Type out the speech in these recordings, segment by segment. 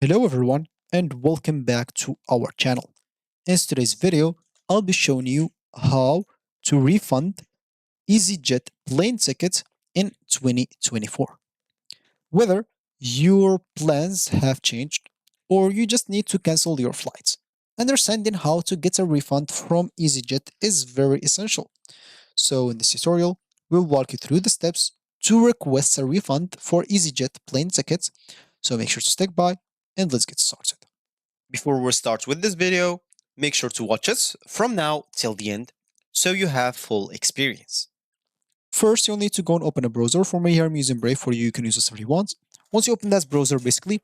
Hello everyone and welcome back to our channel. In today's video, I'll be showing you how to refund easyJet plane tickets in 2024. Whether your plans have changed or you just need to cancel your flights. Understanding how to get a refund from easyJet is very essential. So in this tutorial, we'll walk you through the steps to request a refund for easyJet plane tickets. So make sure to stick by and let's get started. Before we start with this video, make sure to watch us from now till the end so you have full experience. First, you'll need to go and open a browser. For me here, I'm using Brave. For you, you can use this if you want. Once you open that browser, basically,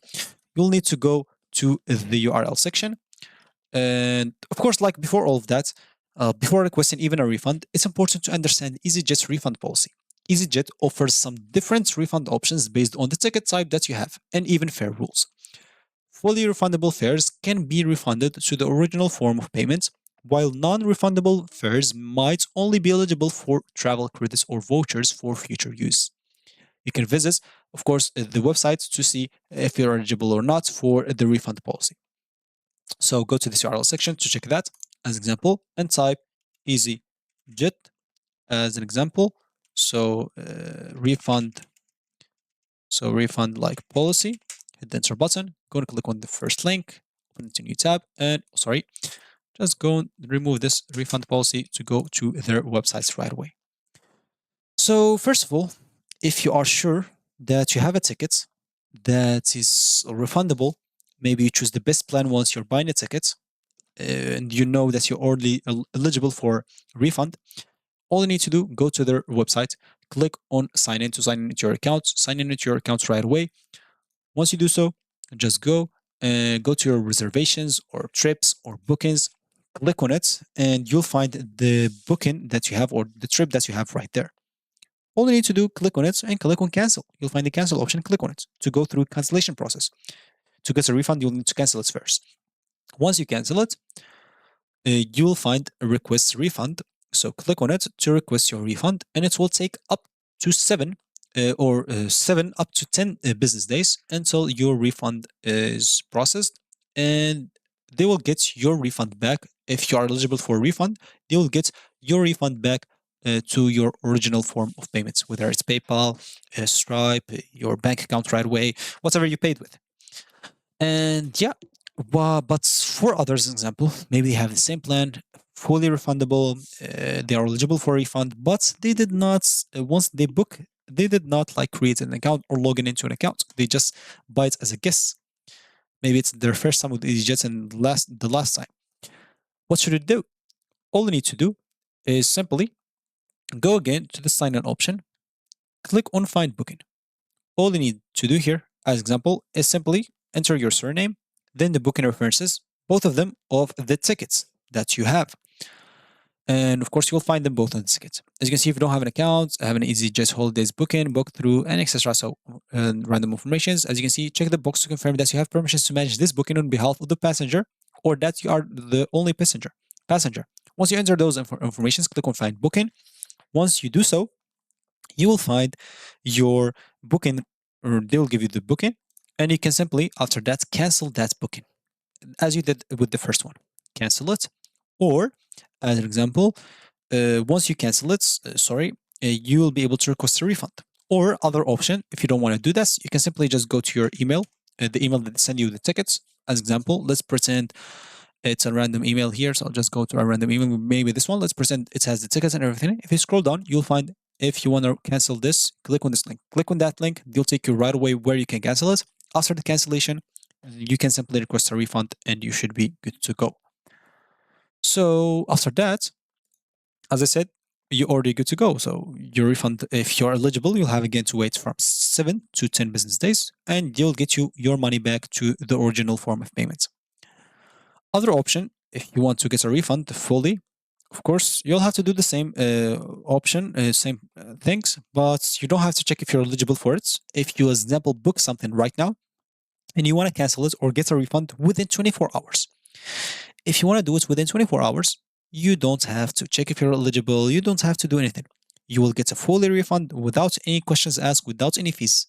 you'll need to go to the URL section. And of course, like before all of that, before requesting even a refund, it's important to understand EasyJet's refund policy. EasyJet offers some different refund options based on the ticket type that you have and even fare rules. Fully refundable fares can be refunded to the original form of payment, while non-refundable fares might only be eligible for travel credits or vouchers for future use. You can visit, of course, the website to see if you're eligible or not for the refund policy. So go to this URL section to check that as example and type easyJet as an example. So refund like policy. Hit the enter button. Go and click on the first link. Open it a new tab, and just go and remove this refund policy to go to their websites right away. So first of all, if you are sure that you have a ticket that is refundable, maybe you choose the best plan once you're buying a ticket, and you know that you're already eligible for refund. All you need to do, go to their website, click on sign in to sign in into your account, sign in into your account right away. Once you do so, just go and go to your reservations or trips or bookings, click on it, and you'll find the booking that you have or the trip that you have right there. All you need to do, click on it and click on cancel. You'll find the cancel option, click on it to go through cancellation process. To get a refund, you'll need to cancel it first. Once you cancel it, you will find a request refund. So click on it to request your refund, and it will take up to 7 up to 10 business days until your refund is processed, and they will get your refund back. If you are eligible for a refund, they will get your refund back to your original form of payments, whether it's PayPal, Stripe, your bank account right away, whatever you paid with. And yeah, but for others, example, maybe they have the same plan, fully refundable, they are eligible for a refund, but they did not, once they book, they did not like create an account or log in into an account. They just buy it as a guest. Maybe it's their first time with EasyJet and the last time. What should it do? All you need to do is simply go again to the sign in option, click on find booking. All you need to do here, as example, is simply enter your surname, then the booking references, both of them of the tickets that you have. And of course, you'll find them both on the tickets. As you can see, if you don't have an account, have an EasyJet holidays booking, book through, and etc. So, random informations. As you can see, check the box to confirm that you have permissions to manage this booking on behalf of the passenger, or that you are the only passenger. Once you enter those informations, click on find booking. Once you do so, you will find your booking, or they will give you the booking, and you can simply, after that, cancel that booking, as you did with the first one. Cancel it, or as an example, once you cancel it, you will be able to request a refund. Or other option, if you don't want to do this, you can simply just go to your email, the email that send you the tickets. As example, let's pretend it's a random email here. So I'll just go to a random email, maybe this one. Let's pretend it has the tickets and everything. If you scroll down, you'll find if you want to cancel this, click on this link. Click on that link. They'll take you right away where you can cancel it. After the cancellation, you can simply request a refund and you should be good to go. So after that, as I said, you're already good to go. So your refund, if you're eligible, you'll have again to wait from 7 to 10 business days, and you'll get your money back to the original form of payment. Other option, if you want to get a refund fully, of course, you'll have to do the same same things, but you don't have to check if you're eligible for it. If you, as example, book something right now and you want to cancel it or get a refund within 24 hours. If you want to do it within 24 hours, you don't have to check if you're eligible. You don't have to do anything. You will get a fully refund without any questions asked, without any fees.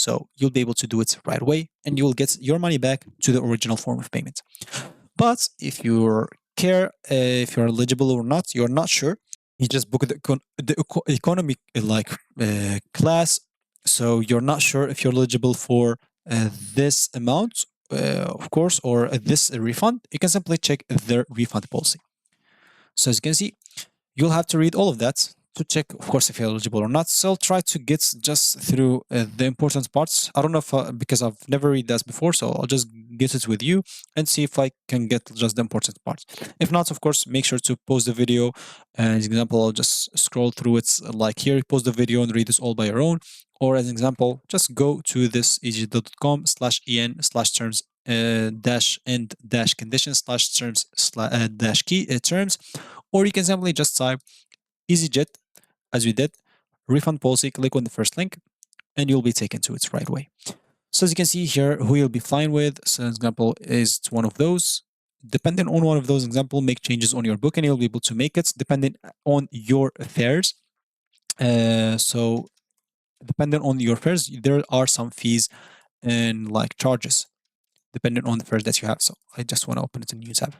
So you'll be able to do it right away and you will get your money back to the original form of payment. But if you're if you're eligible or not, you're not sure. You just book the economy class, so you're not sure if you're eligible for this amount, of course, or this refund. You can simply check their refund policy. So as you can see, you'll have to read all of that to check, of course, if you're eligible or not. So I'll try to get just through the important parts. I don't know if because I've never read that before, so I'll just get it with you and see if I can get just the important parts. If not, of course, make sure to pause the video. As an example, I'll just scroll through it like here, pause the video and read this all by your own. Or as an example, just go to this easyjet.com/en/terms dash end dash conditions slash terms dash key terms, or you can simply just type EasyJet as we did, refund policy, click on the first link, and you'll be taken to it right away. So as you can see here, who you'll be flying with, so example is one of those. Depending on one of those example, make changes on your book and you'll be able to make it depending on your fares. So depending on your fares, there are some fees and like charges depending on the fares that you have. So I just want to open it in a new tab.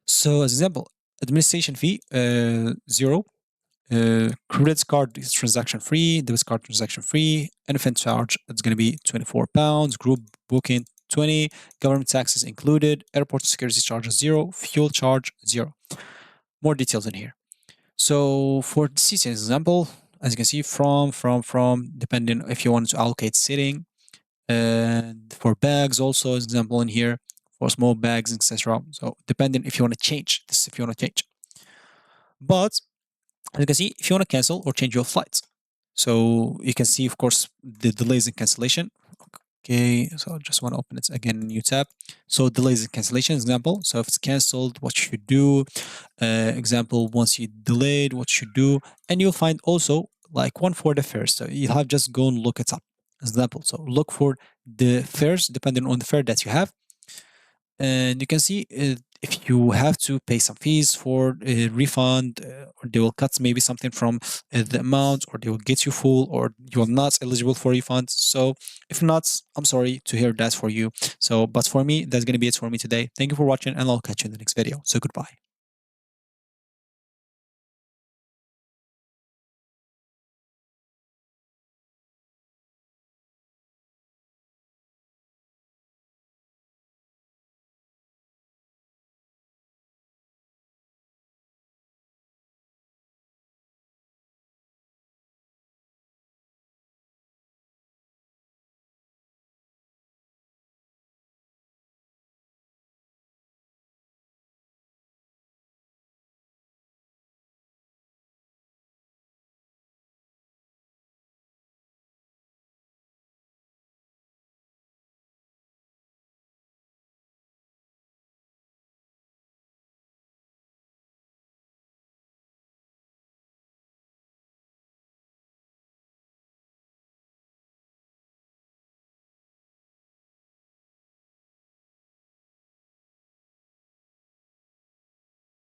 So as example, administration fee, 0. Credit card is transaction free, debit card transaction free, anything charge it's going to be £24, group booking 20, government taxes included, airport security charges 0, fuel charge 0. More details in here. So for the seating example, as you can see, from depending if you want to allocate seating, and for bags also as example in here for small bags, etc. So depending if you want to change this, if you want to change, but as you can see, if you want to cancel or change your flights, so you can see, of course, the delays in cancellation. Okay, so I just want to open it again in a new tab. So delays in cancellation example. So if it's canceled, what you should do. Example, once you delayed, what you should do. And you'll find also like one for the fares. So you'll have just go and look it up. Example. So look for the fares depending on the fare that you have. And you can see if you have to pay some fees for a refund, or they will cut maybe something from the amount, or they will get you full, or you're not eligible for refund. So if not, I'm sorry to hear that for you. So, but for me, that's going to be it for me today. Thank you for watching, and I'll catch you in the next video. So goodbye.